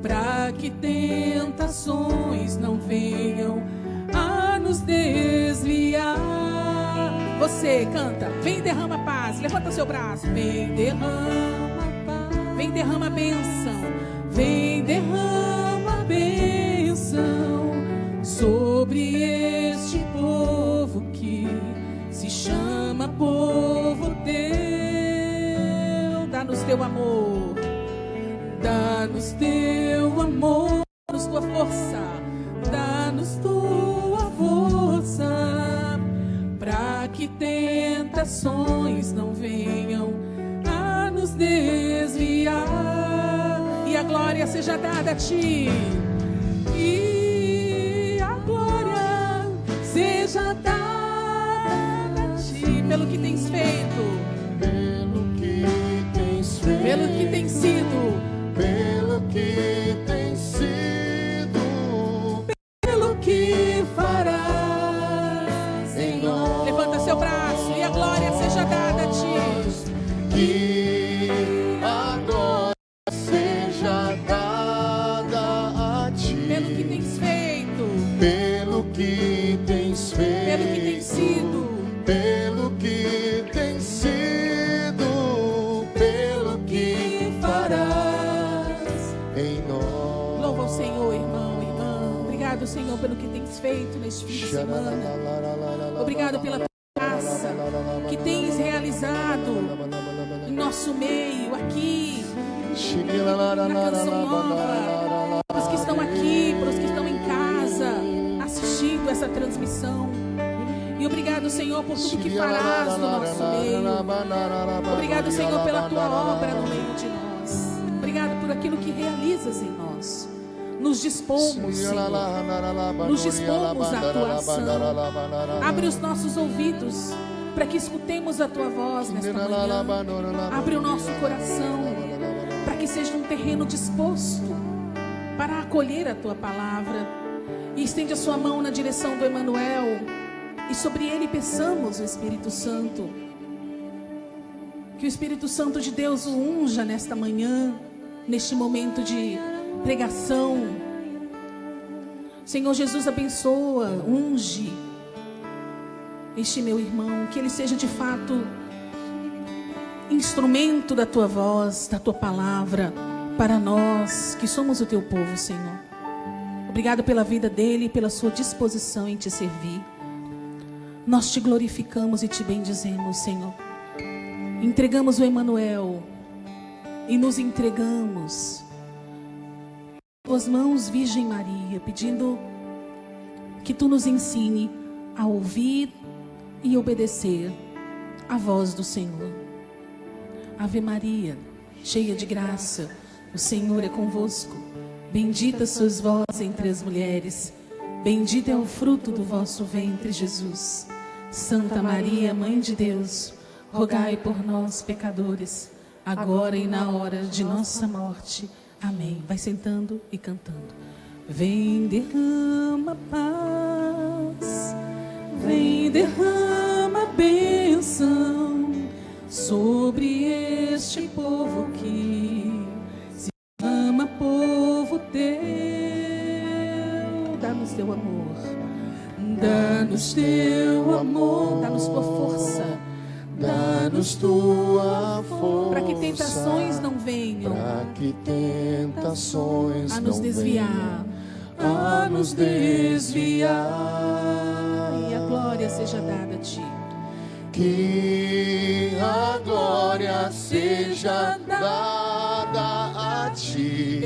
para que tentações não venham a nos desviar. Você canta, vem derrama paz, levanta seu braço, vem derrama paz, vem derrama bênção, vem derrama bênção sobre este povo que se chama povo teu. Dá-nos teu amor, dá-nos teu amor, dá-nos tua força, dá-nos tua força, para que tentações não venham a nos desviar. E a glória seja dada a ti, e a glória seja dada a ti, pelo que tens feito, pelo que tens feito, pelo que tens sido, pelo que tens sido, pelo que farás em nós. Levanta seu braço e a glória seja dada a ti. Que a glória seja dada a ti, Pelo que tens feito, pelo que tens feito, pelo que tens sido, pelo que tens sido, pelo que farás em nós. louva ao Senhor, irmão, irmã. Obrigado, Senhor, pelo que tens feito neste fim de semana. Obrigado pela tua graça que tens realizado em nosso meio, aqui, na Canção Nova, para os que estão aqui, para os que estão em casa, assistindo essa transmissão. E obrigado, Senhor, por tudo que farás no nosso meio. Obrigado, Senhor, pela tua obra no meio de nós. Obrigado por aquilo que realizas em nós. Nos dispomos, Senhor. Nos dispomos à tua ação. Abre os nossos ouvidos para que escutemos a tua voz nesta manhã. Abre o nosso coração para que seja um terreno disposto para acolher a tua palavra. E estende a sua mão na direção do Emanuel, e sobre ele peçamos o Espírito Santo. Que o Espírito Santo de Deus o unja nesta manhã, neste momento de pregação. Senhor Jesus, abençoa, unge este meu irmão, que ele seja de fato instrumento da tua voz, da tua palavra, para nós que somos o teu povo, Senhor. Obrigado pela vida dele e pela sua disposição em te servir. Nós te glorificamos e te bendizemos, Senhor. Entregamos o Emanuel e nos entregamos em tuas mãos, Virgem Maria, pedindo que tu nos ensine a ouvir e obedecer a voz do Senhor. Ave Maria, cheia de graça, o Senhor é convosco. Bendita sois vós entre as mulheres, bendito é o fruto do vosso ventre, Jesus. Santa Maria, Mãe de Deus, rogai por nós, pecadores, agora e na hora de nossa morte. Amém. Vai sentando e cantando. Vem, derrama paz, vem, derrama bênção sobre este povo que se chama povo teu. Dá-nos teu amor, dá-nos teu amor, dá-nos tua força, Dá-nos tua força, para que tentações não venham para que tentações a nos não desviar, venham a nos desviar. e a glória seja dada a ti. Que a glória seja dada a ti,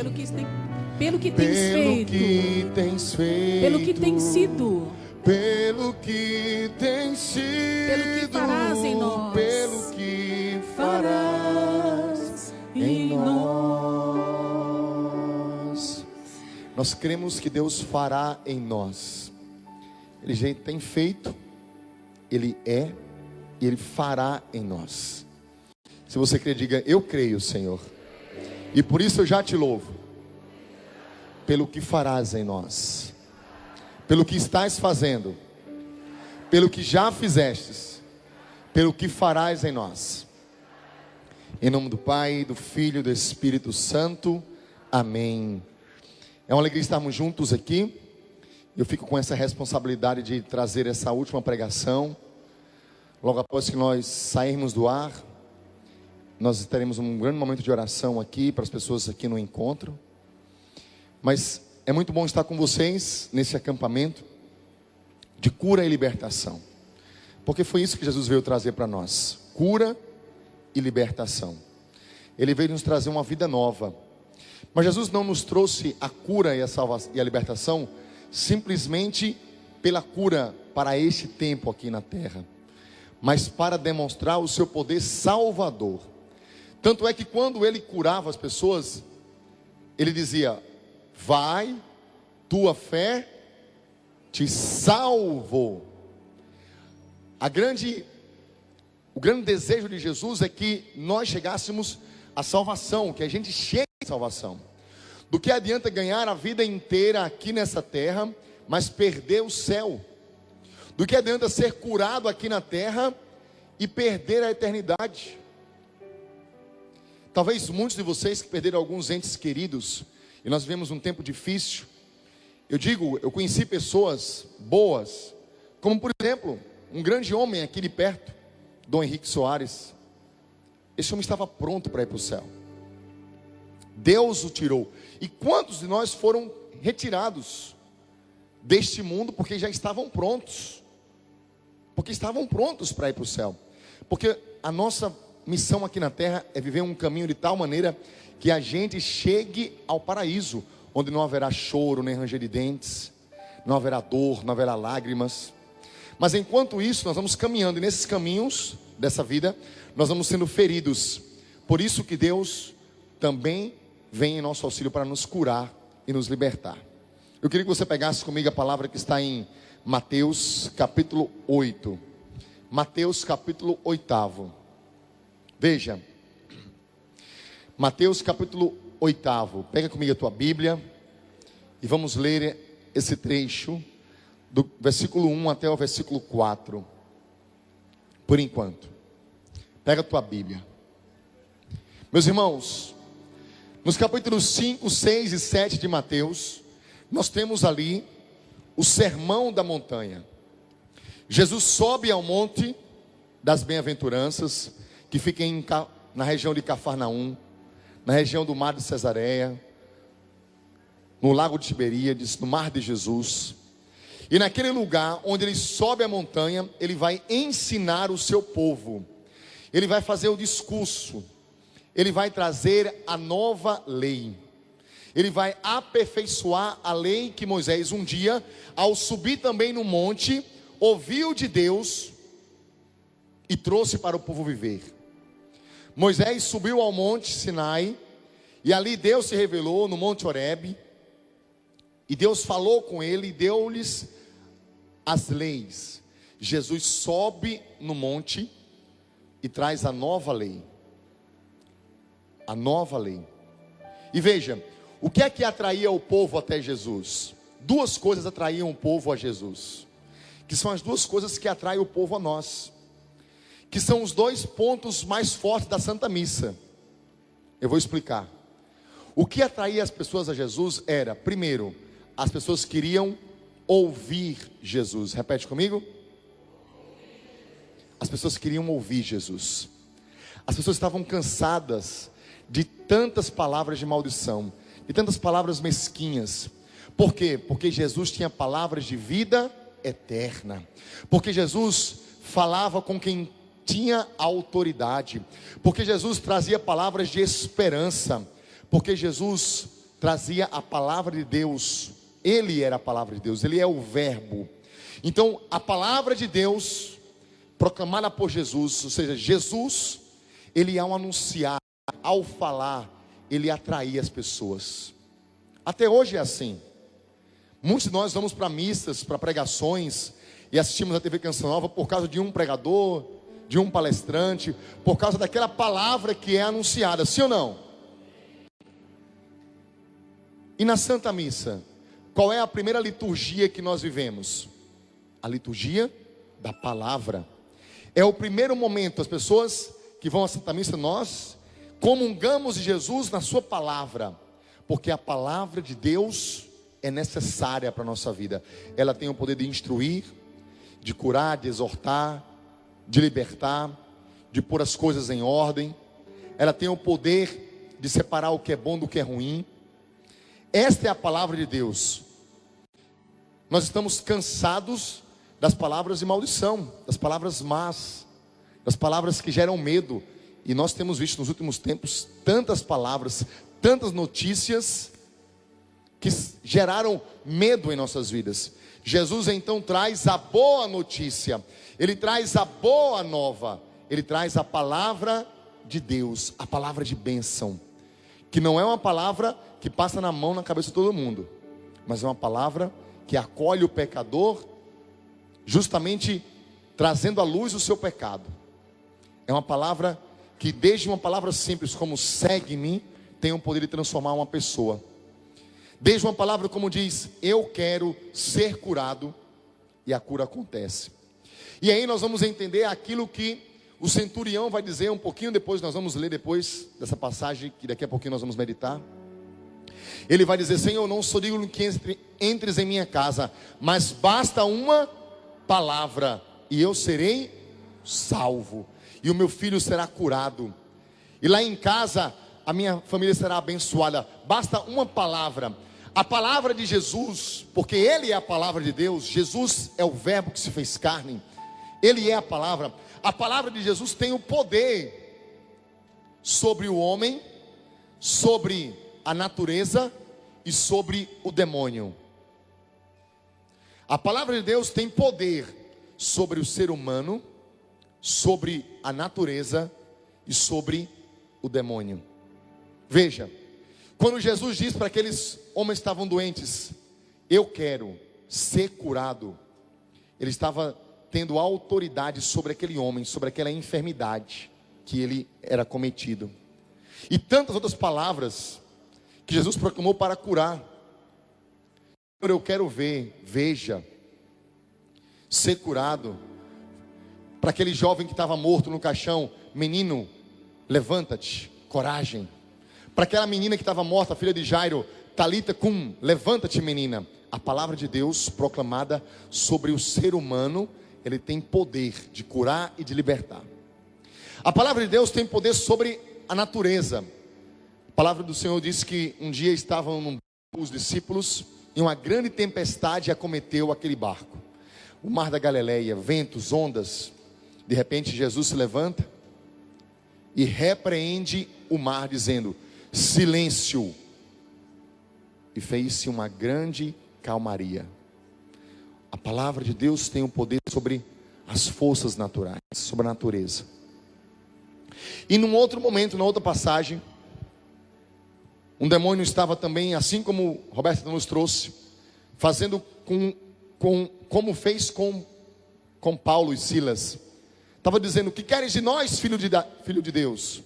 Pelo que tens pelo feito, que tens feito, pelo que tens sido, pelo que tens sido, pelo que farás em nós, pelo que farás em nós. Nós cremos que Deus fará em nós. Ele já tem feito, Ele é e Ele fará em nós. Se você crê, diga: eu creio, Senhor, e por isso eu já te louvo, pelo que farás em nós, pelo que estás fazendo, pelo que já fizestes, pelo que farás em nós. Em nome do Pai, do Filho e do Espírito Santo. Amém É uma alegria estarmos juntos aqui. Eu fico com essa responsabilidade de trazer essa última pregação. Logo após que nós sairmos do ar, nós teremos um grande momento de oração aqui para as pessoas aqui no encontro. Mas é muito bom estar com vocês nesse acampamento de cura e libertação, porque foi isso que Jesus veio trazer para nós: cura e libertação. Ele veio nos trazer uma vida nova. Mas Jesus não nos trouxe a cura e a libertação simplesmente pela cura para este tempo aqui na terra, mas para demonstrar o seu poder salvador. Tanto é que quando ele curava as pessoas, ele dizia: vai, tua fé te salvou. O grande desejo de Jesus é que nós chegássemos à salvação, que a gente chegue à salvação. Do que adianta ganhar a vida inteira aqui nessa terra, mas perder o céu? Do que adianta ser curado aqui na terra e perder a eternidade? Talvez muitos de vocês que perderam alguns entes queridos, e nós vivemos um tempo difícil. Eu conheci pessoas boas, como por exemplo, um grande homem aqui de perto, Dom Henrique Soares. Esse homem estava pronto para ir para o céu. Deus o tirou. E quantos de nós foram retirados deste mundo porque já estavam prontos? Porque estavam prontos para ir para o céu. Porque a nossa missão aqui na terra é viver um caminho de tal maneira que a gente chegue ao paraíso, onde não haverá choro nem ranger de dentes, não haverá dor, não haverá lágrimas. Mas enquanto isso, nós vamos caminhando, e nesses caminhos dessa vida, nós vamos sendo feridos. Por isso que Deus também vem em nosso auxílio para nos curar e nos libertar. Eu queria que você pegasse comigo a palavra que está em Mateus capítulo 8. Mateus capítulo 8. Veja, Mateus capítulo 8. Pega comigo a tua Bíblia e vamos ler esse trecho do versículo 1 até o versículo 4. Por enquanto, pega a tua Bíblia. Meus irmãos, nos capítulos 5, 6 e 7 de Mateus, nós temos ali o sermão da montanha. Jesus sobe ao monte das bem-aventuranças, que fica na região de Cafarnaum, na região do mar de Cesareia, no lago de Tiberíades, no mar de Jesus. E naquele lugar onde ele sobe a montanha, ele vai ensinar o seu povo. Ele vai fazer o discurso. Ele vai trazer a nova lei. Ele vai aperfeiçoar a lei que Moisés um dia, ao subir também no monte, ouviu de Deus e trouxe para o povo viver. Moisés subiu ao monte Sinai, e ali Deus se revelou no monte Horebe, e Deus falou com ele e deu-lhes as leis. Jesus sobe no monte e traz a nova lei. A nova lei. E veja, o que é que atraía o povo até Jesus? Duas coisas atraíam o povo a Jesus, que são as duas coisas que atraem o povo a nós, que são os dois pontos mais fortes da Santa Missa. Eu vou explicar. O que atraía as pessoas a Jesus era, primeiro, as pessoas queriam ouvir Jesus. Repete comigo. As pessoas queriam ouvir Jesus. As pessoas estavam cansadas de tantas palavras de maldição, de tantas palavras mesquinhas. Por quê? Porque Jesus tinha palavras de vida eterna. Porque Jesus falava com quem tinha autoridade. Porque Jesus trazia palavras de esperança. Porque Jesus trazia a palavra de Deus. Ele era a palavra de Deus, ele é o verbo. Então a palavra de Deus proclamada por Jesus, ou seja, Jesus, ele ao anunciar, ao falar, ele atraía as pessoas. Até hoje é assim. Muitos de nós vamos para missas, para pregações, e assistimos a TV Canção Nova por causa de um pregador, de um palestrante, por causa daquela palavra que é anunciada, sim ou não? E na Santa Missa, qual é a primeira liturgia que nós vivemos? A liturgia da palavra. É o primeiro momento, as pessoas que vão à Santa Missa, nós comungamos de Jesus na sua palavra. porque a palavra de Deus é necessária para a nossa vida. Ela tem o poder de instruir, de curar, de exortar, de libertar, de pôr as coisas em ordem. Ela tem o poder de separar o que é bom do que é ruim. Esta é a palavra de Deus. Nós estamos cansados das palavras de maldição, das palavras más, das palavras que geram medo. E nós temos visto nos últimos tempos tantas palavras, tantas notícias que geraram medo em nossas vidas. Jesus então traz a boa notícia, Ele traz a boa nova, Ele traz a palavra de Deus, a palavra de bênção, que não é uma palavra que passa na mão na cabeça de todo mundo, mas é uma palavra que acolhe o pecador, justamente trazendo à luz o seu pecado. É uma palavra que, desde uma palavra simples como segue-me, tem o poder de transformar uma pessoa. Desde uma palavra como diz, eu quero ser curado, e a cura acontece. E aí nós vamos entender aquilo que o centurião vai dizer um pouquinho depois. Nós vamos ler depois dessa passagem, que daqui a pouquinho nós vamos meditar. Ele vai dizer: Senhor, não sou digno que entres em minha casa, mas basta uma palavra e eu serei salvo, e o meu filho será curado, e lá em casa a minha família será abençoada. Basta uma palavra, a palavra de Jesus, porque Ele é a palavra de Deus. Jesus é o verbo que se fez carne, Ele é a palavra. A palavra de Jesus tem o poder sobre o homem, sobre a natureza e sobre o demônio. A palavra de Deus tem poder sobre o ser humano, sobre a natureza e sobre o demônio. Veja, quando Jesus diz para aqueles homens que estavam doentes, eu quero ser curado, Ele estava tendo autoridade sobre aquele homem, sobre aquela enfermidade que ele era cometido. E tantas outras palavras que Jesus proclamou para curar. Eu quero veja, ser curado. Para aquele jovem que estava morto no caixão, menino, levanta-te, coragem. Para aquela menina que estava morta, a filha de Jairo, Talita cum, levanta-te, menina. A palavra de Deus proclamada sobre o ser humano, ele tem poder de curar e de libertar. A palavra de Deus tem poder sobre a natureza. A palavra do Senhor diz que um dia estavam os discípulos e uma grande tempestade acometeu aquele barco. O mar da Galileia, ventos, ondas. De repente Jesus se levanta e repreende o mar, dizendo: silêncio. E fez-se uma grande calmaria. A palavra de Deus tem o poder sobre as forças naturais, sobre a natureza. E num outro momento, na outra passagem, um demônio estava também, assim como Roberto nos trouxe, fazendo como fez com Paulo e Silas. Estava dizendo: que queres de nós, filho de Deus?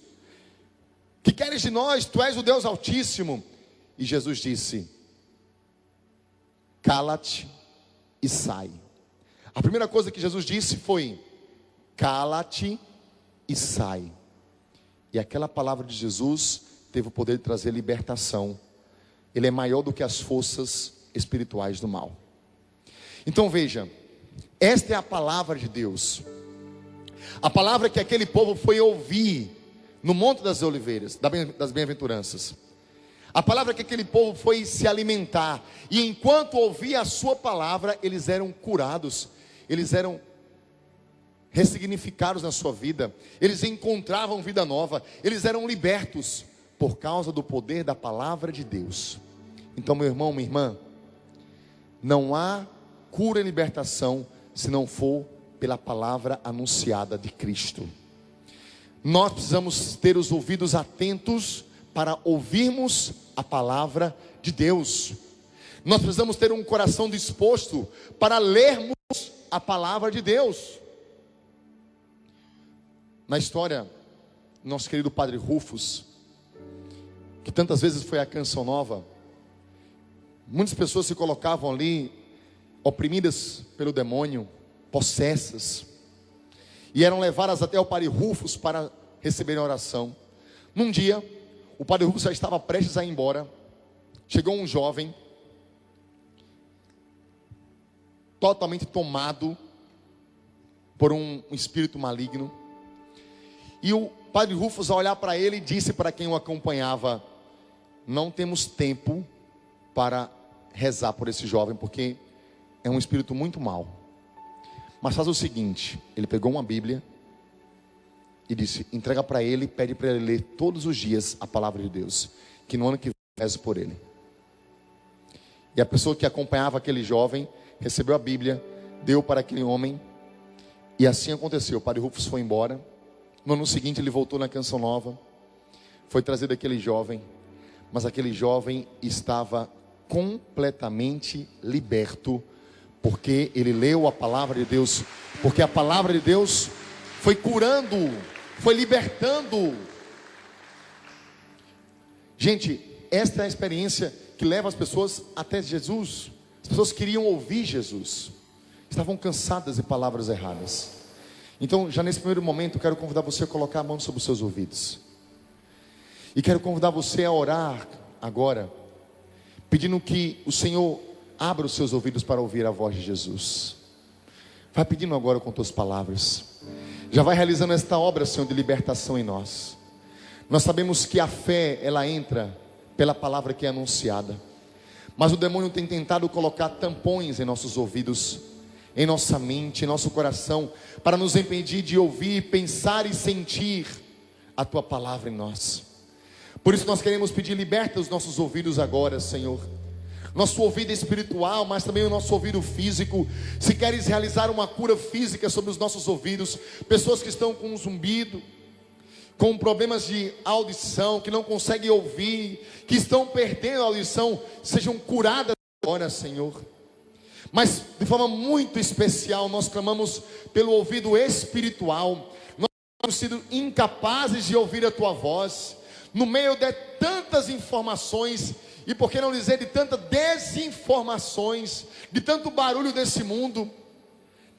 Que queres de nós? Tu és o Deus Altíssimo. E Jesus disse: cala-te e sai. A primeira coisa que Jesus disse foi: cala-te e sai. E aquela palavra de Jesus teve o poder de trazer libertação. Ele é maior do que as forças espirituais do mal. Então veja, esta é a palavra de Deus. A palavra que aquele povo foi ouvir no Monte das Oliveiras, das Bem-aventuranças. A palavra que aquele povo foi se alimentar. E enquanto ouvia a sua palavra, eles eram curados. Eles eram ressignificados na sua vida. Eles encontravam vida nova. Eles eram libertos por causa do poder da palavra de Deus. Então, meu irmão, minha irmã, não há cura e libertação se não for pela palavra anunciada de Cristo. Nós precisamos ter os ouvidos atentos para ouvirmos a palavra de Deus. Nós precisamos ter um coração disposto para lermos a palavra de Deus. Na história, nosso querido Padre Rufus, que tantas vezes foi a Canção Nova, muitas pessoas se colocavam ali oprimidas pelo demônio, possessas, e eram levadas até o Padre Rufus para receberem oração. Num dia, o Padre Rufus já estava prestes a ir embora, chegou um jovem totalmente tomado por um espírito maligno. E o padre Rufus, ao olhar para ele, disse para quem o acompanhava: não temos tempo para rezar por esse jovem, porque é um espírito muito mau. Mas faz o seguinte, ele pegou uma Bíblia e disse: entrega para ele, pede para ele ler todos os dias a palavra de Deus, que no ano que vem eu rezo por ele. E a pessoa que acompanhava aquele jovem recebeu a Bíblia, deu para aquele homem, e assim aconteceu. O padre Rufus foi embora. No ano seguinte ele voltou na Canção Nova, foi trazido aquele jovem, mas aquele jovem estava completamente liberto, porque ele leu a palavra de Deus, porque a palavra de Deus foi curando, foi libertando. Gente, esta é a experiência que leva as pessoas até Jesus. As pessoas queriam ouvir Jesus, estavam cansadas de palavras erradas. Então, já nesse primeiro momento, eu quero convidar você a colocar a mão sobre os seus ouvidos, e quero convidar você a orar agora, pedindo que o Senhor abra os seus ouvidos para ouvir a voz de Jesus. Vai pedindo agora com tuas palavras. Já vai realizando esta obra, Senhor, de libertação em nós. Nós sabemos que a fé, ela entra pela palavra que é anunciada, mas o demônio tem tentado colocar tampões em nossos ouvidos, em nossa mente, em nosso coração, para nos impedir de ouvir, pensar e sentir a tua palavra em nós. Por isso nós queremos pedir: liberta os nossos ouvidos agora, Senhor. Nosso ouvido espiritual, mas também o nosso ouvido físico. Se queres realizar uma cura física sobre os nossos ouvidos, pessoas que estão com um zumbido, com problemas de audição, que não conseguem ouvir, que estão perdendo a audição, sejam curadas agora, Senhor. Mas de forma muito especial, nós clamamos pelo ouvido espiritual. Nós temos sido incapazes de ouvir a tua voz, no meio de tantas informações, e por que não dizer de tantas desinformações, de tanto barulho desse mundo,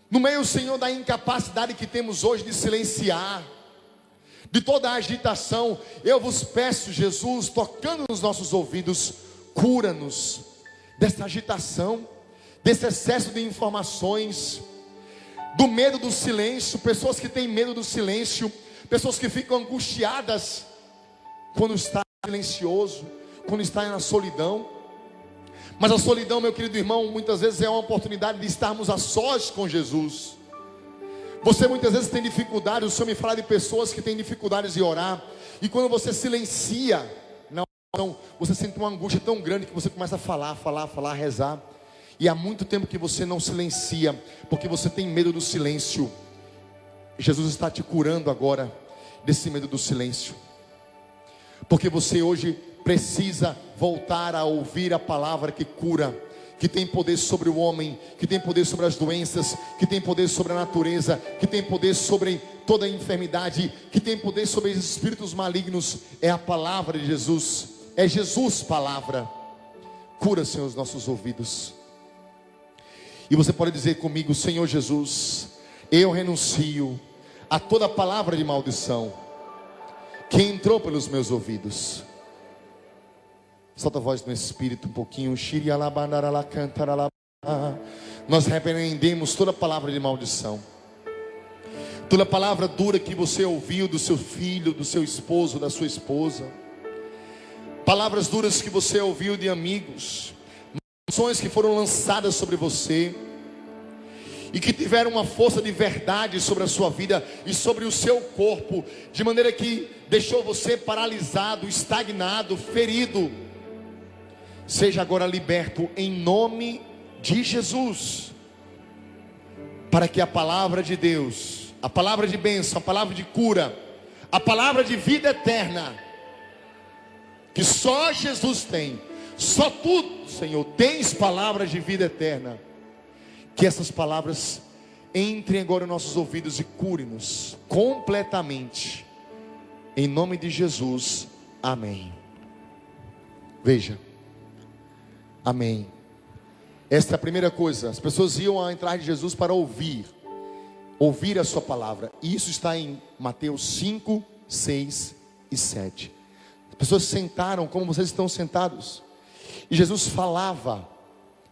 no meio, Senhor, da incapacidade que temos hoje de silenciar, de toda a agitação. Eu vos peço, Jesus, tocando nos nossos ouvidos, cura-nos dessa agitação, desse excesso de informações, do medo do silêncio. Pessoas que têm medo do silêncio, pessoas que ficam angustiadas quando está silencioso, quando está na solidão. Mas a solidão, meu querido irmão, muitas vezes é uma oportunidade de estarmos a sós com Jesus. Você muitas vezes tem dificuldade. O Senhor me fala de pessoas que têm dificuldades de orar, e quando você silencia na oração, você sente uma angústia tão grande que você começa a falar, rezar. E há muito tempo que você não silencia, porque você tem medo do silêncio. Jesus está te curando agora desse medo do silêncio, porque você hoje precisa voltar a ouvir a palavra que cura, que tem poder sobre o homem, que tem poder sobre as doenças, que tem poder sobre a natureza, que tem poder sobre toda a enfermidade, que tem poder sobre os espíritos malignos. É a palavra de Jesus, é Jesus palavra. Cura, Senhor, os nossos ouvidos. E você pode dizer comigo: Senhor Jesus, eu renuncio a toda palavra de maldição que entrou pelos meus ouvidos. Solta a voz no Espírito um pouquinho. Nós repreendemos toda palavra de maldição, toda palavra dura que você ouviu do seu filho, do seu esposo, da sua esposa, palavras duras que você ouviu de amigos, maldições que foram lançadas sobre você e que tiveram uma força de verdade sobre a sua vida e sobre o seu corpo, de maneira que deixou você paralisado, estagnado, ferido. Seja agora liberto em nome de Jesus, para que a palavra de Deus, a palavra de bênção, a palavra de cura, a palavra de vida eterna, que só Jesus tem, só tu, Senhor, tens palavras de vida eterna, que essas palavras entrem agora em nossos ouvidos e cure-nos completamente, em nome de Jesus, amém. Veja, amém. Esta é a primeira coisa. As pessoas iam entrar de Jesus para ouvir a sua palavra. E isso está em Mateus 5, 6 e 7. As pessoas sentaram como vocês estão sentados. E Jesus falava,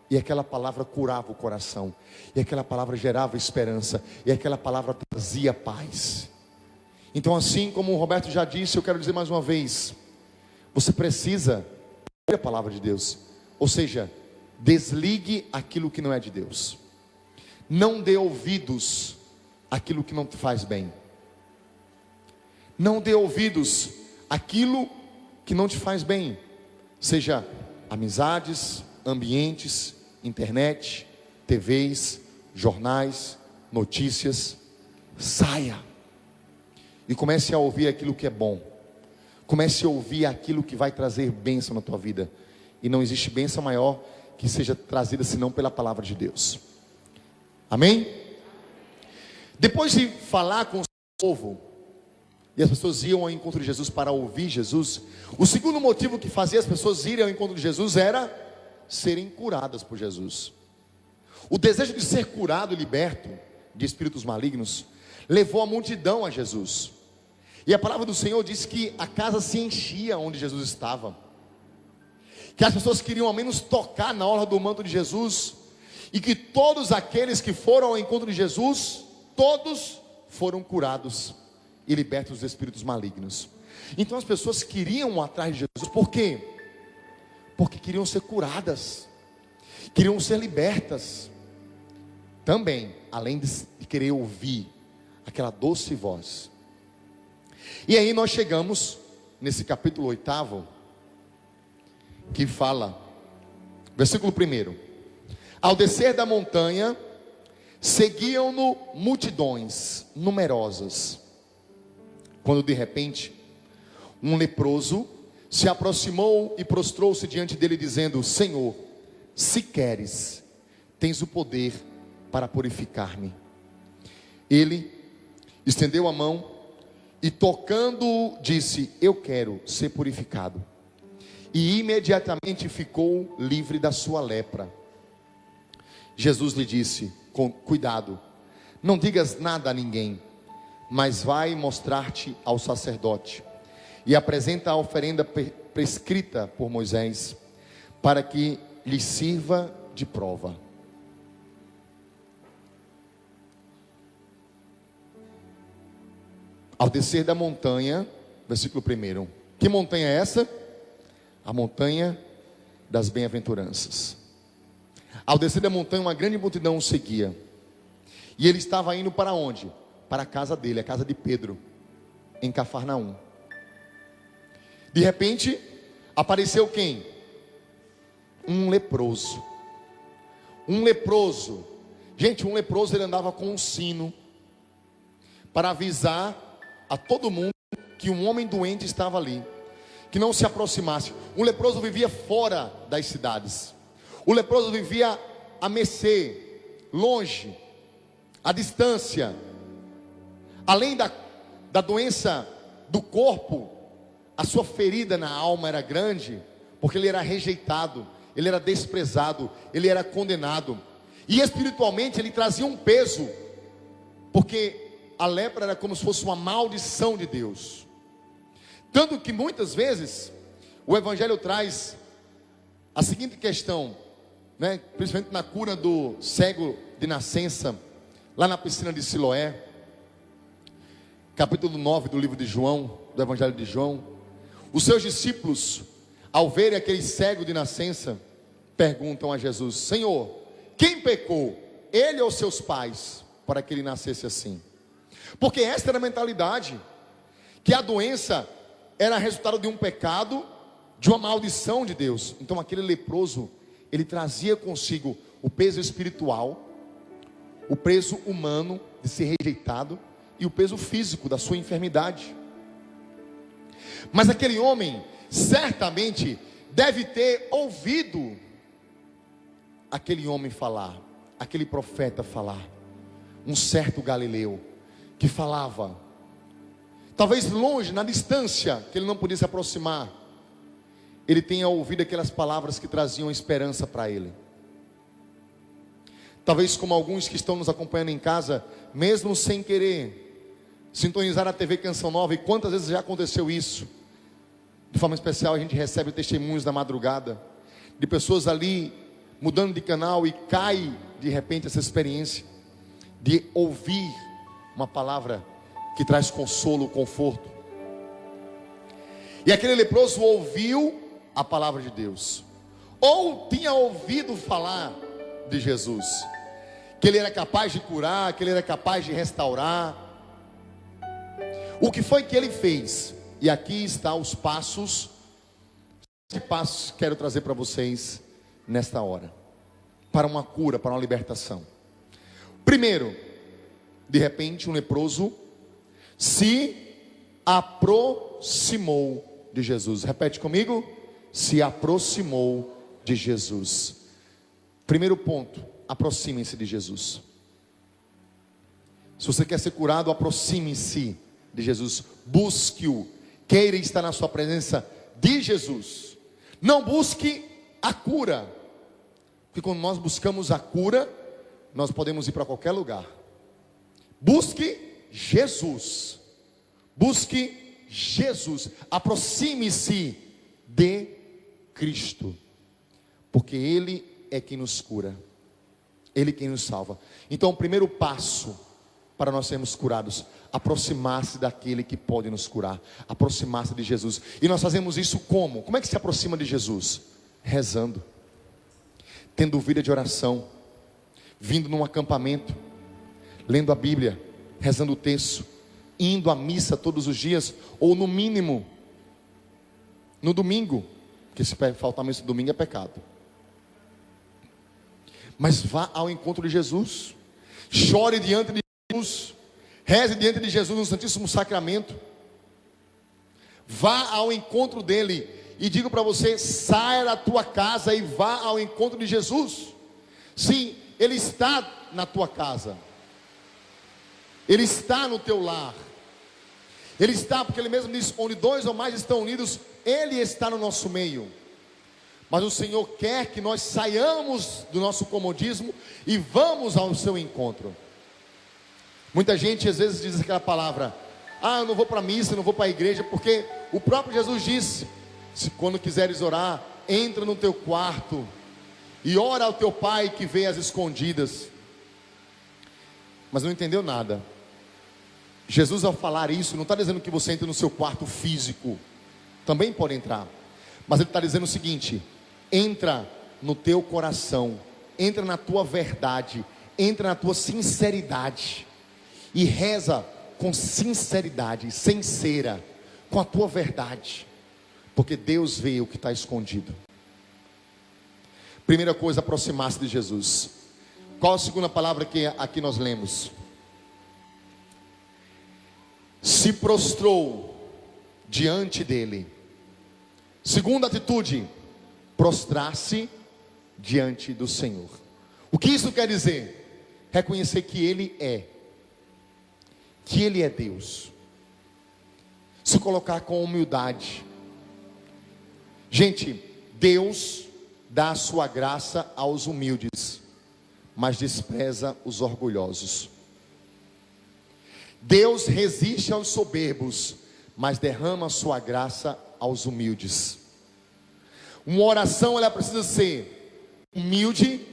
e aquela palavra curava o coração, e aquela palavra gerava esperança, e aquela palavra trazia paz. Então, assim como o Roberto já disse, eu quero dizer mais uma vez: você precisa ouvir a palavra de Deus. Ou seja, desligue aquilo que não é de Deus. Não dê ouvidos àquilo que não te faz bem. Não dê ouvidos àquilo que não te faz bem. Seja amizades, ambientes, internet, TVs, jornais, notícias. Saia e comece a ouvir aquilo que é bom. Comece a ouvir aquilo que vai trazer bênção na tua vida. E não existe bênção maior que seja trazida senão pela palavra de Deus. Amém? Depois de falar com o povo, e as pessoas iam ao encontro de Jesus para ouvir Jesus, o segundo motivo que fazia as pessoas irem ao encontro de Jesus era serem curadas por Jesus. O desejo de ser curado e liberto de espíritos malignos levou a multidão a Jesus. E a palavra do Senhor diz que a casa se enchia onde Jesus estava, que as pessoas queriam ao menos tocar na orla do manto de Jesus, e que todos aqueles que foram ao encontro de Jesus, todos foram curados e libertos dos espíritos malignos. Então as pessoas queriam atrás de Jesus. Por quê? Porque queriam ser curadas, queriam ser libertas. Também, além de querer ouvir aquela doce voz. E aí nós chegamos nesse capítulo 8, que fala, versículo 1: ao descer da montanha, seguiam-no multidões numerosas, quando de repente um leproso se aproximou e prostrou-se diante dele, dizendo: Senhor, se queres, tens o poder para purificar-me. Ele estendeu a mão e, tocando-o, disse: eu quero ser purificado. E imediatamente ficou livre da sua lepra. Jesus lhe disse: cuidado, não digas nada a ninguém, mas vai mostrar-te ao sacerdote e apresenta a oferenda prescrita por Moisés, para que lhe sirva de prova. Ao descer da montanha, versículo 1: que montanha é essa? A montanha das bem-aventuranças. Ao descer da montanha, uma grande multidão o seguia, e ele estava indo para onde? Para a casa dele, a casa de Pedro, em Cafarnaum. De repente, apareceu quem? Um leproso. Um leproso. Gente, um leproso, ele andava com um sino para avisar a todo mundo que um homem doente estava ali, que não se aproximasse. Um leproso vivia fora das cidades. O leproso vivia a mercê, longe, à distância. Além da doença do corpo, a sua ferida na alma era grande, porque ele era rejeitado, ele era desprezado, ele era condenado. E espiritualmente ele trazia um peso, porque a lepra era como se fosse uma maldição de Deus. Tanto que muitas vezes o Evangelho traz a seguinte questão, né? Principalmente na cura do cego de nascença, lá na piscina de Siloé, capítulo 9 do livro de João, do Evangelho de João. Os seus discípulos, ao verem aquele cego de nascença, perguntam a Jesus: Senhor, quem pecou, ele ou seus pais, para que ele nascesse assim? Porque esta era a mentalidade, que a doença era resultado de um pecado, de uma maldição de Deus. Então aquele leproso, ele trazia consigo o peso espiritual, o peso humano de ser rejeitado, e o peso físico da sua enfermidade. Mas aquele homem certamente deve ter ouvido aquele homem falar, aquele profeta falar, um certo Galileu que falava, talvez longe, na distância, que ele não podia se aproximar. Ele tenha ouvido aquelas palavras que traziam esperança para ele. Talvez como alguns que estão nos acompanhando em casa, mesmo sem querer sintonizar a TV Canção Nova, e quantas vezes já aconteceu isso? De forma especial a gente recebe testemunhos da madrugada, de pessoas ali mudando de canal e cai de repente essa experiência de ouvir uma palavra que traz consolo, conforto. E aquele leproso ouviu a palavra de Deus, ou tinha ouvido falar de Jesus, que ele era capaz de curar, que ele era capaz de restaurar. O que foi que ele fez? E aqui estão os passos. Esses passos quero trazer para vocês nesta hora, para uma cura, para uma libertação. Primeiro, de repente um leproso se aproximou de Jesus. Repete comigo: se aproximou de Jesus. Primeiro ponto, aproxime-se de Jesus. Se você quer ser curado, aproxime-se de Jesus, busque-o, queira estar na sua presença de Jesus. Não busque a cura, porque quando nós buscamos a cura, nós podemos ir para qualquer lugar. Busque Jesus, busque Jesus, aproxime-se de Cristo, porque Ele é quem nos cura, Ele é quem nos salva. Então o primeiro passo para nós sermos curados, aproximar-se daquele que pode nos curar, aproximar-se de Jesus. E nós fazemos isso como? Como é que se aproxima de Jesus? Rezando, tendo vida de oração, vindo num acampamento, lendo a Bíblia, rezando o texto, indo à missa todos os dias, ou no mínimo, no domingo, porque se faltar missa no domingo é pecado. Mas vá ao encontro de Jesus, chore diante de Jesus, reze diante de Jesus no Santíssimo Sacramento, vá ao encontro dele, e digo para você: saia da tua casa e vá ao encontro de Jesus. Sim, Ele está na tua casa, Ele está no teu lar, Ele está, porque Ele mesmo diz: onde dois ou mais estão unidos, Ele está no nosso meio. Mas o Senhor quer que nós saiamos do nosso comodismo e vamos ao seu encontro. Muita gente às vezes diz aquela palavra: eu não vou para a missa, eu não vou para a igreja, porque o próprio Jesus disse: se quando quiseres orar, entra no teu quarto e ora ao teu pai que vê às escondidas. Mas não entendeu nada. Jesus, ao falar isso, não está dizendo que você entra no seu quarto físico, também pode entrar, mas Ele está dizendo o seguinte: entra no teu coração, entra na tua verdade, entra na tua sinceridade, e reza com sinceridade, sem cera, com a tua verdade, porque Deus vê o que está escondido. Primeira coisa, aproximar-se de Jesus. Qual a segunda palavra que aqui nós lemos? Se prostrou diante dele. Segunda atitude, prostrar-se diante do Senhor. O que isso quer dizer? Reconhecer que Ele é, que Ele é Deus. Se colocar com humildade. Gente, Deus dá a sua graça aos humildes, mas despreza os orgulhosos. Deus resiste aos soberbos, mas derrama a sua graça aos humildes. Uma oração, ela precisa ser humilde,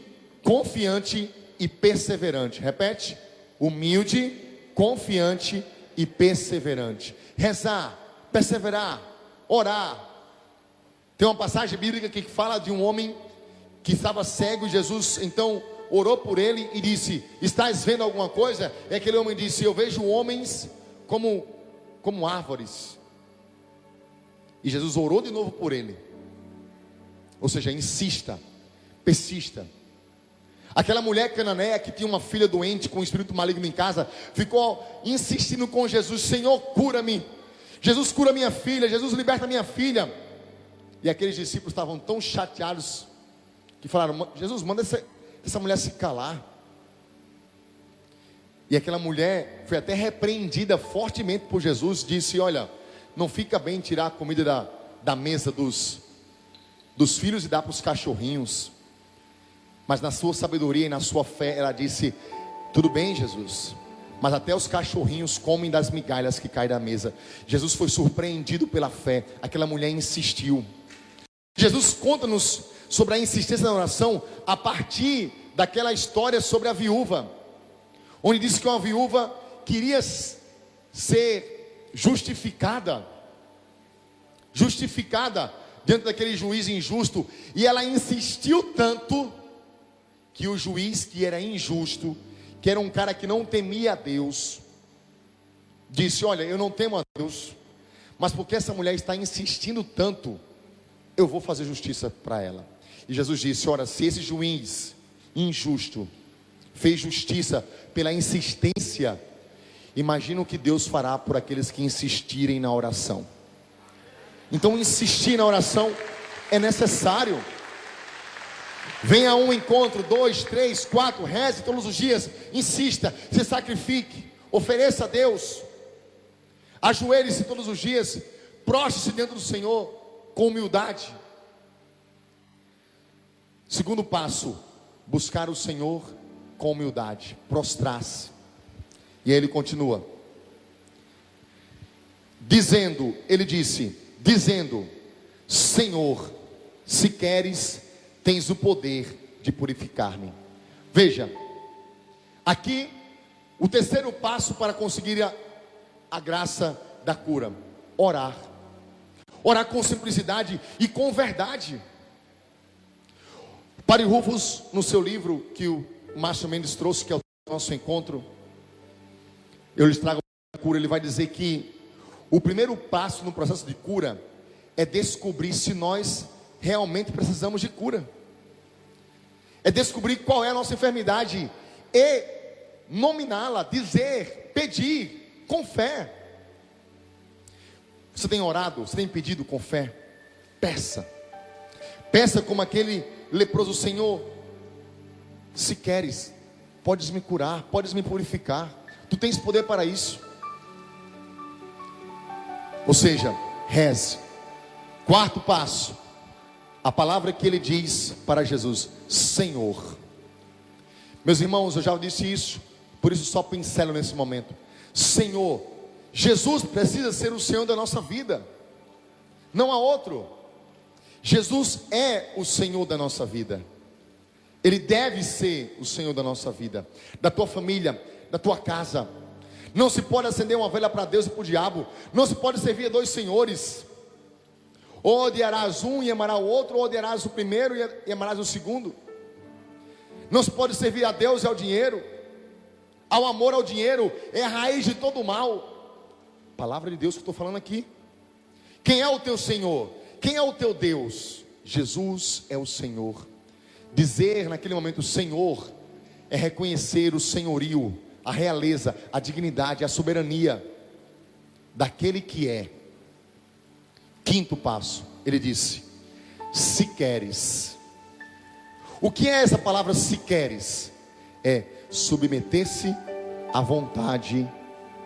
confiante e perseverante. Repete: humilde, confiante e perseverante. Rezar, perseverar, orar. Tem uma passagem bíblica que fala de um homem que estava cego, e Jesus então orou por ele e disse: estás vendo alguma coisa? E aquele homem disse: eu vejo homens como árvores. E Jesus orou de novo por ele. Ou seja, insista, persista. Aquela mulher cananeia que tinha uma filha doente com um espírito maligno em casa, ficou insistindo com Jesus: Senhor, cura-me. Jesus, cura minha filha. Jesus, liberta minha filha. E aqueles discípulos estavam tão chateados que falaram: Jesus, manda essa mulher se calar. E aquela mulher foi até repreendida fortemente por Jesus. Disse: olha, não fica bem tirar a comida da mesa dos filhos e dar para os cachorrinhos. Mas na sua sabedoria e na sua fé, ela disse: tudo bem, Jesus, mas até os cachorrinhos comem das migalhas que caem da mesa. Jesus foi surpreendido pela fé. Aquela mulher insistiu. Jesus conta-nos sobre a insistência na oração a partir daquela história sobre a viúva, onde disse que uma viúva queria ser justificada diante daquele juiz injusto, e ela insistiu tanto que o juiz, que era injusto, que era um cara que não temia a Deus, disse: olha, eu não temo a Deus, mas porque essa mulher está insistindo tanto, eu vou fazer justiça para ela. E Jesus disse: ora, se esse juiz injusto fez justiça pela insistência, imagina o que Deus fará por aqueles que insistirem na oração. Então insistir na oração é necessário. Venha a um encontro, 2, 3, 4, reze todos os dias, insista, se sacrifique, ofereça a Deus, ajoelhe-se todos os dias, prostre-se dentro do Senhor com humildade. Segundo passo, buscar o Senhor com humildade, prostrar-se. E aí ele continua dizendo, ele disse, dizendo: Senhor, se queres, tens o poder de purificar-me. Veja, aqui o terceiro passo para conseguir a graça da cura: orar. Orar com simplicidade e com verdade. Padre Rufus, no seu livro que o Márcio Mendes trouxe, que é o nosso encontro, eu lhes trago a cura, ele vai dizer que o primeiro passo no processo de cura é descobrir se nós realmente precisamos de cura. É descobrir qual é a nossa enfermidade e nominá-la, dizer, pedir com fé. Você tem orado, você tem pedido com fé? Peça. Peça como aquele leproso: Senhor, se queres, podes me curar, podes me purificar. Tu tens poder para isso. Ou seja, reze. Quarto passo, a palavra que ele diz para Jesus: Senhor. Meus irmãos, eu já disse isso, por isso só pincelo nesse momento. Senhor, Jesus precisa ser o Senhor da nossa vida, não há outro. Jesus é o Senhor da nossa vida. Ele deve ser o Senhor da nossa vida, da tua família, da tua casa. Não se pode acender uma vela para Deus e para o diabo. Não se pode servir a dois senhores. Ou odiarás um e amarás o outro, ou odiarás o primeiro e amarás o segundo. Não se pode servir a Deus e ao dinheiro. Ao amor ao dinheiro é a raiz de todo o mal. Palavra de Deus que eu estou falando aqui. Quem é o teu Senhor? Quem é o teu Deus? Jesus é o Senhor. Dizer naquele momento Senhor é reconhecer o senhorio, a realeza, a dignidade, a soberania daquele que é. Quinto passo, ele disse: se queres. O que é essa palavra se queres? É submeter-se à vontade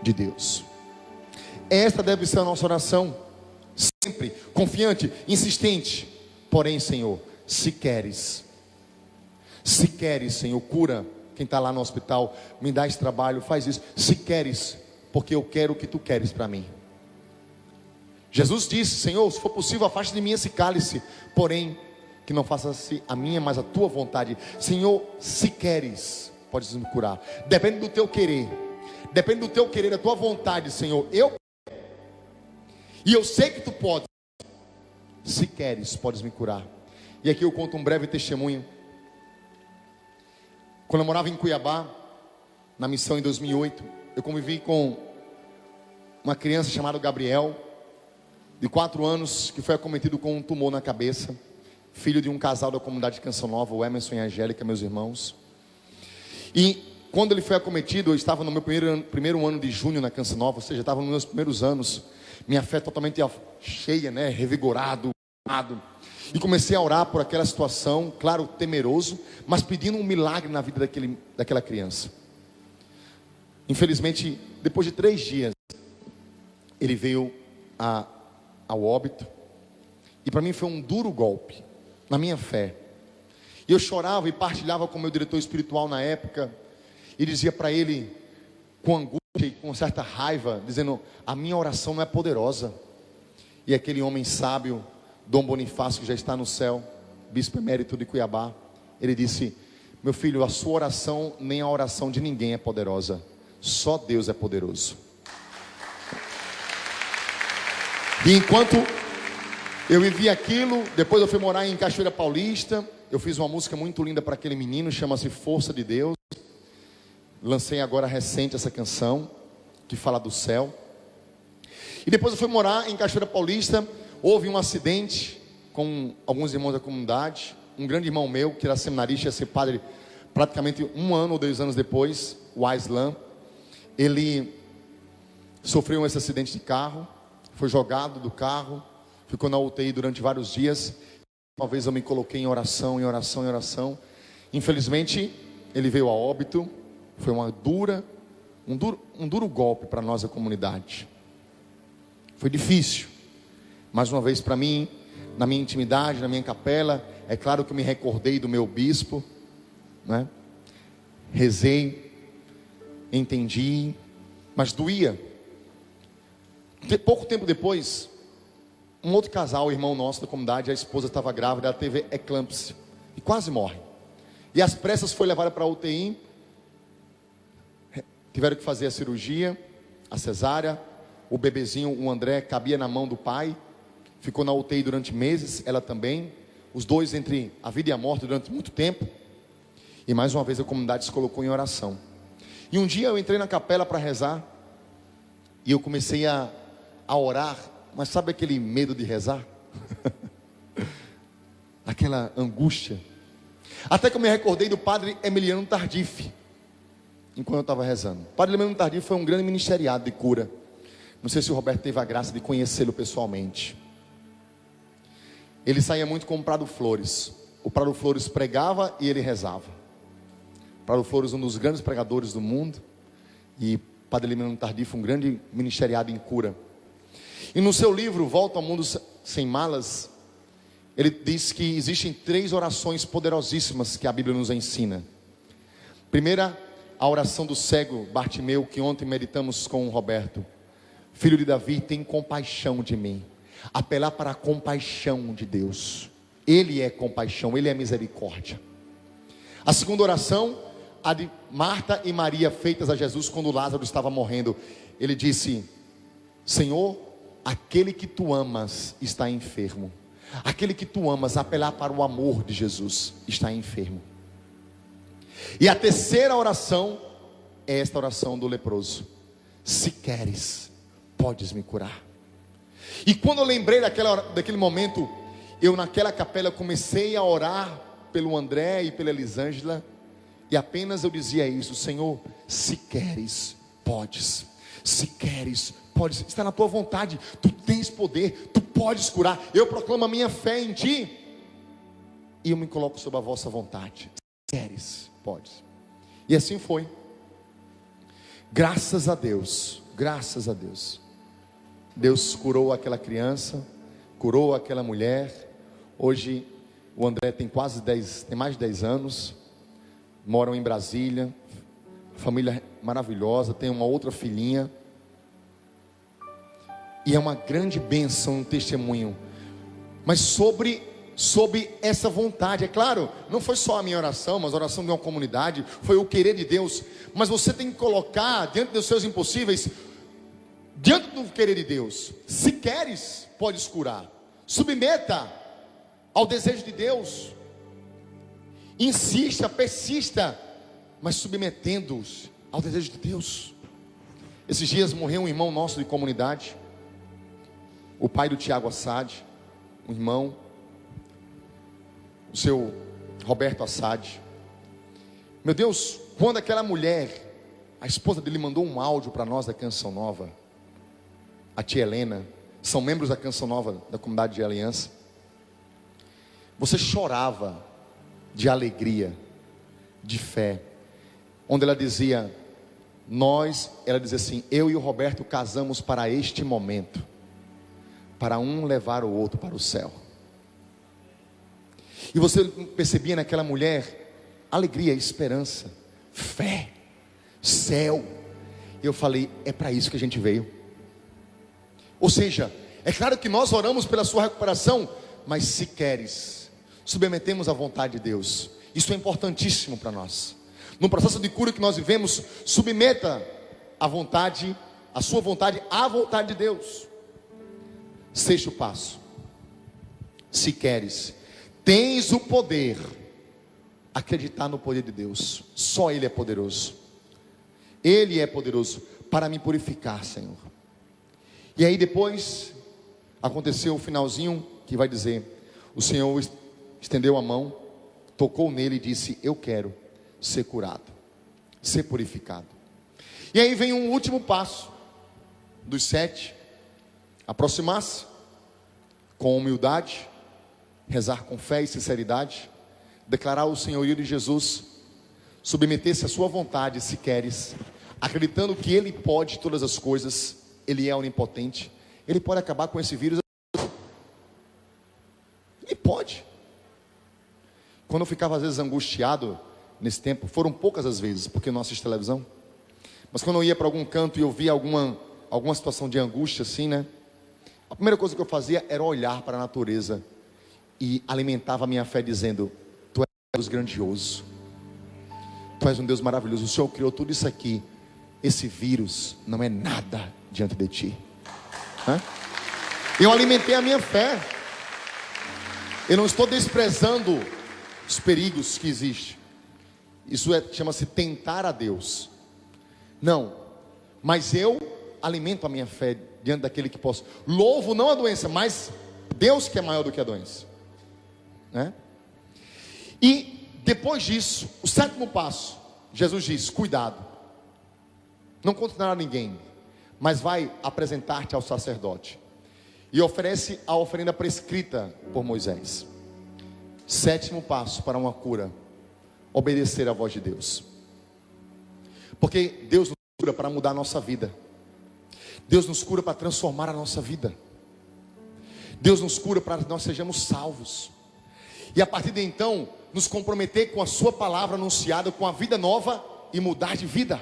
de Deus. Esta deve ser a nossa oração, sempre confiante, insistente. Porém, Senhor, se queres, Senhor, cura quem está lá no hospital, me dá esse trabalho, faz isso. Se queres, porque eu quero o que tu queres para mim. Jesus disse: Senhor, se for possível, afaste de mim esse cálice, porém que não faça-se a minha, mas a tua vontade. Senhor, se queres, podes me curar. Depende do teu querer, depende do teu querer, da tua vontade, Senhor. Eu quero, e eu sei que tu podes. Se queres, podes me curar. E aqui eu conto um breve testemunho. Quando eu morava em Cuiabá, na missão em 2008, eu convivi com uma criança chamada Gabriel, de 4 anos, que foi acometido com um tumor na cabeça, filho de um casal da comunidade de Canção Nova, o Emerson e a Angélica, meus irmãos. E quando ele foi acometido, eu estava no meu primeiro ano de junho na Canção Nova, ou seja, estava nos meus primeiros anos, minha fé totalmente cheia, revigorado, e comecei a orar por aquela situação, claro, temeroso, mas pedindo um milagre na vida daquela criança. Infelizmente, depois de 3 dias, ele veio ao óbito, e para mim foi um duro golpe na minha fé. E eu chorava e partilhava com o meu diretor espiritual na época, e dizia para ele, com angústia e com certa raiva, dizendo: a minha oração não é poderosa. E aquele homem sábio, Dom Bonifácio, que já está no céu, bispo emérito de Cuiabá. Ele disse: meu filho, a sua oração nem a oração de ninguém é poderosa, só Deus é poderoso. E enquanto eu vivi aquilo, depois eu fui morar em Cachoeira Paulista. Eu fiz uma música muito linda para aquele menino, chama-se Força de Deus. Lancei agora recente essa canção, que fala do céu. E depois eu fui morar em Cachoeira Paulista. Houve um acidente com alguns irmãos da comunidade. Um grande irmão meu, que era seminarista, ia ser padre praticamente 1 ano ou 2 anos depois, o Aislan. Ele sofreu esse acidente de carro, foi jogado do carro, ficou na UTI durante vários dias. Uma vez eu me coloquei em oração, em oração, em oração. Infelizmente, ele veio a óbito. Foi um duro golpe para nós, a comunidade. Foi difícil. Mais uma vez para mim, na minha intimidade, na minha capela, é claro que eu me recordei do meu bispo, né? Rezei, entendi, mas doía. Pouco tempo depois, um outro casal, irmão nosso da comunidade, a esposa estava grávida, ela teve eclâmpsia e quase morre. E às pressas foi levada para a UTI. Tiveram que fazer a cirurgia, a cesárea. O bebezinho, o André, cabia na mão do pai. Ficou na UTI durante meses, ela também. Os dois entre a vida e a morte durante muito tempo. E mais uma vez a comunidade se colocou em oração. E um dia eu entrei na capela para rezar. E eu comecei a orar. Mas sabe aquele medo de rezar? Aquela angústia. Até que eu me recordei do padre Emiliano Tardif, enquanto eu estava rezando. O padre Emiliano Tardif foi um grande ministeriado de cura. Não sei se o Roberto teve a graça de conhecê-lo pessoalmente. Ele saía muito com o Prado Flores. O Prado Flores pregava e ele rezava. O Prado Flores, um dos grandes pregadores do mundo. E o padre Emiliano Tardif, um grande ministeriado em cura. E no seu livro, Volta ao Mundo Sem Malas, ele diz que existem 3 orações poderosíssimas que a Bíblia nos ensina. Primeira, a oração do cego Bartimeu, que ontem meditamos com o Roberto. Filho de Davi, tem compaixão de mim. Apelar para a compaixão de Deus. Ele é compaixão, Ele é misericórdia. A segunda oração, a de Marta e Maria, feitas a Jesus quando Lázaro estava morrendo. Ele disse: Senhor, aquele que tu amas está enfermo. Aquele que tu amas, apelar para o amor de Jesus, está enfermo. E a terceira oração é esta oração do leproso: se queres, podes me curar. E quando eu lembrei daquele momento, eu naquela capela comecei a orar pelo André e pela Elisângela, e apenas eu dizia isso: Senhor, se queres, podes. Se queres, podes. Está na tua vontade. Tu tens poder, tu podes curar. Eu proclamo a minha fé em ti, e eu me coloco sob a vossa vontade. Se queres, podes. E assim foi. Graças a Deus, graças a Deus, Deus curou aquela criança, curou aquela mulher. Hoje o André tem tem mais de 10 anos, moram em Brasília, família maravilhosa, tem uma outra filhinha, e é uma grande bênção, um testemunho. Mas sobre essa vontade, é claro, não foi só a minha oração, mas a oração de uma comunidade, foi o querer de Deus. Mas você tem que colocar diante dos seus impossíveis, diante do querer de Deus. Se queres, podes curar. Submeta ao desejo de Deus. Insista, persista, mas submetendo-os ao desejo de Deus. Esses dias morreu um irmão nosso de comunidade, o pai do Tiago Assad, um irmão, o seu Roberto Assad. Meu Deus, quando aquela mulher, a esposa dele, mandou um áudio para nós da Canção Nova, a tia Helena, são membros da Canção Nova da comunidade de Aliança, você chorava de alegria, de fé, onde ela dizia, ela dizia assim: eu e o Roberto casamos para este momento, para um levar o outro para o céu. E você percebia naquela mulher alegria, esperança, fé, céu. E eu falei, é para isso que a gente veio. Ou seja, é claro que nós oramos pela sua recuperação, mas se queres, submetemos à vontade de Deus. Isso é importantíssimo para nós. No processo de cura que nós vivemos, submeta a vontade, a sua vontade à vontade de Deus. Sexto passo: se queres, tens o poder, acreditar no poder de Deus. Só Ele é poderoso. Ele é poderoso para me purificar, Senhor. E aí depois aconteceu o finalzinho que vai dizer: o Senhor estendeu a mão, tocou nele e disse: eu quero ser curado, ser purificado. E aí vem um último passo dos 7: aproximar-se com humildade, rezar com fé e sinceridade, declarar o senhorio de Jesus, submeter-se à sua vontade, se queres, acreditando que Ele pode todas as coisas. Ele é onipotente, Ele pode acabar com esse vírus. Ele pode. Quando eu ficava às vezes angustiado nesse tempo, foram poucas as vezes, porque eu não assisto televisão, mas quando eu ia para algum canto e eu via alguma situação de angústia assim, né? A primeira coisa que eu fazia era olhar para a natureza e alimentava a minha fé dizendo: Tu és um Deus grandioso, Tu és um Deus maravilhoso, o Senhor criou tudo isso aqui, esse vírus não é nada diante de Ti. Eu alimentei a minha fé. Eu não estou desprezando os perigos que existem. Isso chama-se tentar a Deus. Não, mas eu alimento a minha fé diante daquele que posso. Louvo não a doença, mas Deus que é maior do que a doença, né? E depois disso, o 7º passo, Jesus diz: cuidado, não conte nada a ninguém, mas vai apresentar-te ao sacerdote e oferece a oferenda prescrita por Moisés. 7º passo para uma cura: obedecer à voz de Deus. Porque Deus nos cura para mudar a nossa vida. Deus nos cura para transformar a nossa vida. Deus nos cura para que nós sejamos salvos. E a partir de então, nos comprometer com a sua palavra anunciada, com a vida nova e mudar de vida.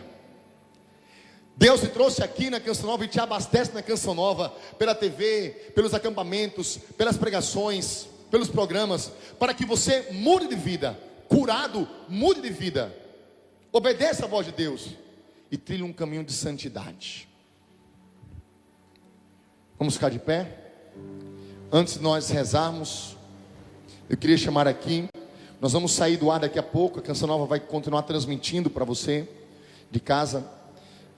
Deus te trouxe aqui na Canção Nova e te abastece na Canção Nova, pela TV, pelos acampamentos, pelas pregações, pelos programas, para que você mude de vida. Curado, mude de vida. Obedeça a voz de Deus e trilhe um caminho de santidade. Vamos ficar de pé? Antes de nós rezarmos, eu queria chamar aqui, nós vamos sair do ar daqui a pouco. A Canção Nova vai continuar transmitindo para você de casa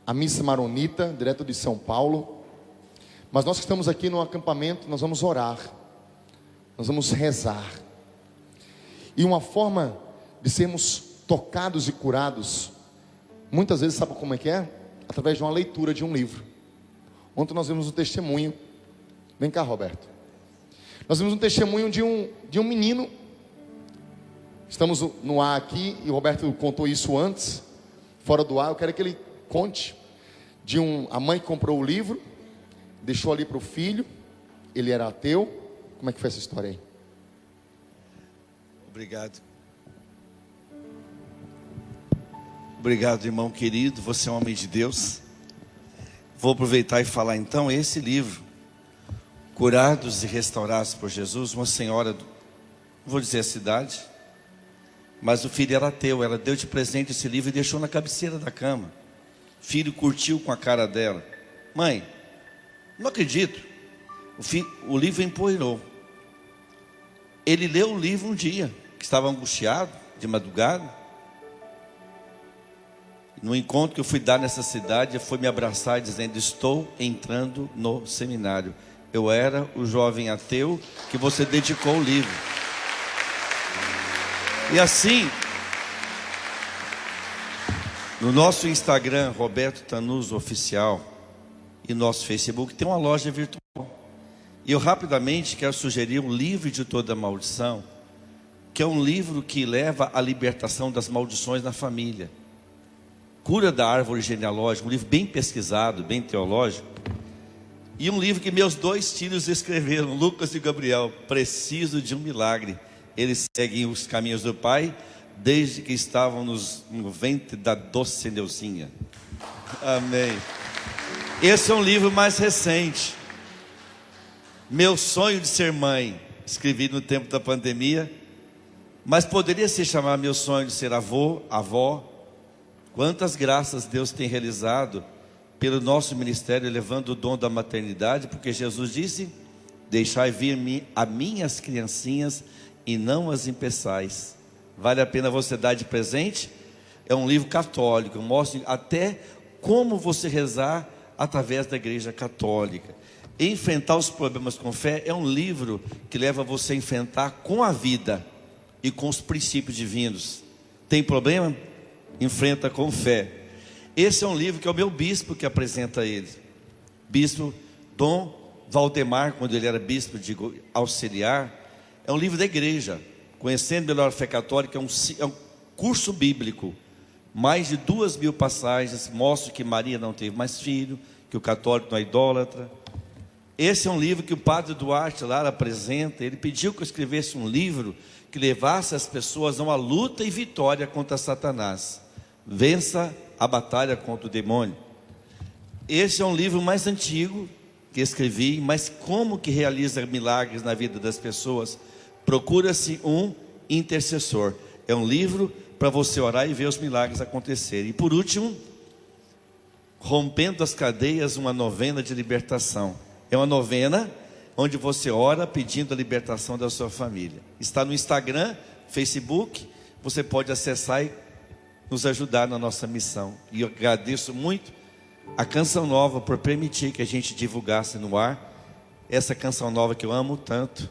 a missa maronita, direto de São Paulo. Mas nós que estamos aqui no acampamento, nós vamos orar, nós vamos rezar. E uma forma de sermos tocados e curados, muitas vezes, sabe como é que é? Através de uma leitura de um livro. Ontem nós vimos um testemunho. Vem cá, Roberto. Nós vimos um testemunho de um menino. Estamos no ar aqui, e o Roberto contou isso antes, fora do ar. Eu quero que ele conte a mãe que comprou o livro, deixou ali para o filho. Ele era ateu. Como é que foi essa história aí? Obrigado. Obrigado, irmão querido. Você é um homem de Deus. Vou aproveitar e falar então esse livro, Curados e Restaurados por Jesus. Uma senhora, não vou dizer a cidade, mas o filho era ateu. Ela deu de presente esse livro e deixou na cabeceira da cama. O filho curtiu com a cara dela. Mãe, não acredito. O livro empoeirou. Ele leu o livro um dia, que estava angustiado, de madrugada. No encontro que eu fui dar nessa cidade, ele foi me abraçar dizendo: estou entrando no seminário. Eu era o jovem ateu que você dedicou o livro. E assim, no nosso Instagram, Roberto Tanuso Oficial, e nosso Facebook, tem uma loja virtual. E eu rapidamente quero sugerir um livro de toda maldição, que é um livro que leva à libertação das maldições na família. Cura da árvore genealógica, um livro bem pesquisado, bem teológico. E um livro que meus 2 filhos escreveram, Lucas e Gabriel, Preciso de um Milagre. Eles seguem os caminhos do Pai desde que estavam no ventre da doce Neuzinha. Amém. Esse é um livro mais recente. Meu sonho de ser mãe, escrevi no tempo da pandemia. Mas poderia se chamar meu sonho de ser avô, avó. Quantas graças Deus tem realizado pelo nosso ministério, levando o dom da maternidade, porque Jesus disse: deixai vir a minhas criancinhas e não as impeçais. Vale a pena você dar de presente? É um livro católico, mostra até como você rezar através da igreja católica. Enfrentar os problemas com fé é um livro que leva você a enfrentar com a vida e com os princípios divinos. Tem problema? Enfrenta com fé. Esse é um livro que é o meu bispo que apresenta ele. Bispo Dom Valdemar, quando ele era bispo de auxiliar. É um livro da igreja. Conhecendo melhor a fé católica, é um curso bíblico. Mais de 2.000 passagens mostram que Maria não teve mais filho, que o católico não é idólatra. Esse é um livro que o padre Duarte lá apresenta. Ele pediu que eu escrevesse um livro que levasse as pessoas a uma luta e vitória contra Satanás. Vença a batalha contra o demônio. Esse é um livro mais antigo que escrevi, mas como que realiza milagres na vida das pessoas? Procura-se um intercessor. É um livro para você orar e ver os milagres acontecerem. E por último, Rompendo as Cadeias, uma novena de libertação. É uma novena onde você ora pedindo a libertação da sua família. Está no Instagram, Facebook, você pode acessar e nos ajudar na nossa missão. E eu agradeço muito a Canção Nova por permitir que a gente divulgasse no ar essa Canção Nova que eu amo tanto,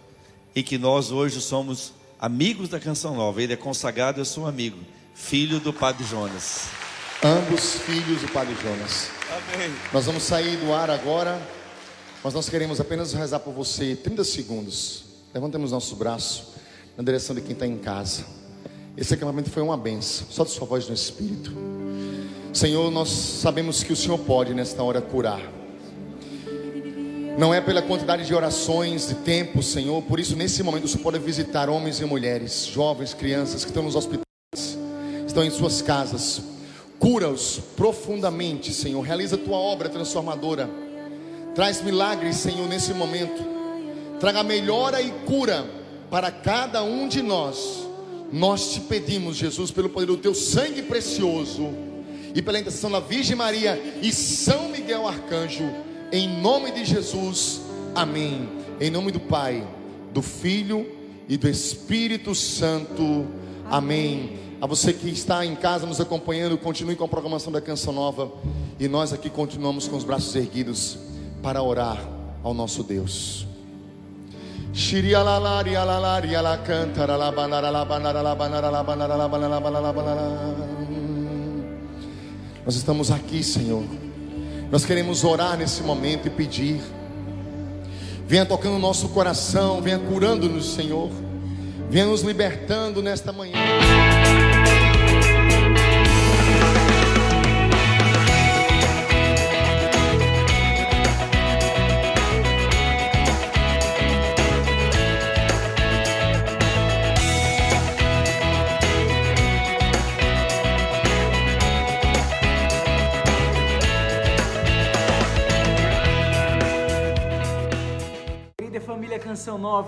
e que nós hoje somos amigos da Canção Nova. Ele é consagrado, eu sou amigo, filho do Padre Jonas. Ambos filhos do Padre Jonas. Amém. Nós vamos sair do ar agora, mas nós queremos apenas rezar por você 30 segundos. Levantemos nosso braço na direção de quem está em casa. Esse acampamento foi uma benção. Solte sua voz no Espírito. Senhor, nós sabemos que o Senhor pode nesta hora curar. Não é pela quantidade de orações, de tempo, Senhor. Por isso nesse momento o Senhor pode visitar homens e mulheres, jovens, crianças que estão nos hospitais, estão em suas casas. Cura-os profundamente, Senhor. Realiza a tua obra transformadora. Traz milagres, Senhor, nesse momento. Traga melhora e cura para cada um de nós. Nós te pedimos, Jesus, pelo poder do teu sangue precioso e pela intercessão da Virgem Maria e São Miguel Arcanjo, em nome de Jesus, amém. Em nome do Pai, do Filho e do Espírito Santo, amém. A você que está em casa nos acompanhando, continue com a programação da Canção Nova. E nós aqui continuamos com os braços erguidos para orar ao nosso Deus. Nós estamos aqui, Senhor. Nós queremos orar nesse momento e pedir. Venha tocando o nosso coração, venha curando-nos, Senhor. Venha nos libertando nesta manhã. Família Canção Nova.